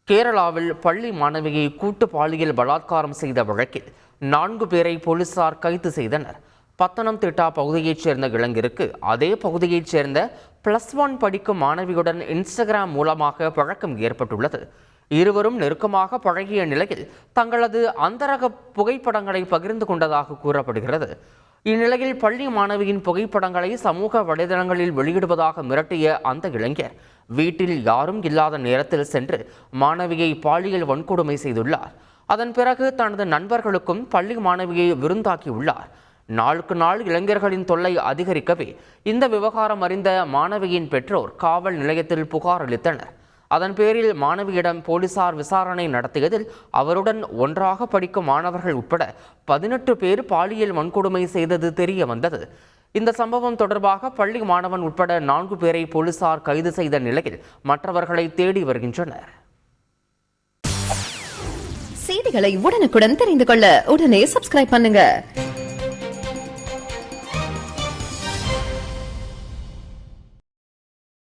கேரளாவில் பள்ளி மாணவியை கூட்டு பாலியல் பலாத்காரம் செய்த வழக்கில் 4 பேரை போலீசார் கைது செய்தனர். பத்தனம்திட்டா பகுதியைச் சேர்ந்த இளைஞருக்கு அதே பகுதியைச் சேர்ந்த +1 படிக்கும் மாணவியுடன் இன்ஸ்டாகிராம் மூலமாக பழக்கம் ஏற்பட்டுள்ளது. இருவரும் நெருக்கமாக பழகிய நிலையில் தங்களது அந்தரக புகைப்படங்களை பகிர்ந்து கொண்டதாக கூறப்படுகிறது. இந்நிலையில் பள்ளி மாணவியின் புகைப்படங்களை சமூக வலைதளங்களில் வெளியிடுவதாக மிரட்டிய அந்த இளைஞர் வீட்டில் யாரும் இல்லாத நேரத்தில் சென்று மாணவியை பாலியல் வன்கொடுமை செய்துள்ளார். அதன் பிறகு தனது நண்பர்களுக்கும் பள்ளி மாணவியை விருந்தாக்கியுள்ளார். நாளுக்கு நாள் இளைஞர்களின் தொல்லை அதிகரிக்கவே இந்த விவகாரம் அறிந்த மாணவியின் பெற்றோர் காவல் நிலையத்தில் புகார் அளித்தனர். அதன் பேரில் மாணவியிடம் போலீசார் விசாரணை நடத்தியதில் அவருடன் ஒன்றாக படிக்கும் மாணவர்கள் உட்பட 18 பேர் பாலியல் வன்கொடுமை செய்தது தெரிய வந்தது. இந்த சம்பவம் தொடர்பாக பள்ளி மாணவன் உட்பட 4 பேரை போலீசார் கைது செய்த நிலையில் மற்றவர்களை தேடி வருகின்றனர். செய்திகளை உடனுக்குடன் தெரிந்து கொள்ள உடனே சப்ஸ்கிரைப் பண்ணுங்க.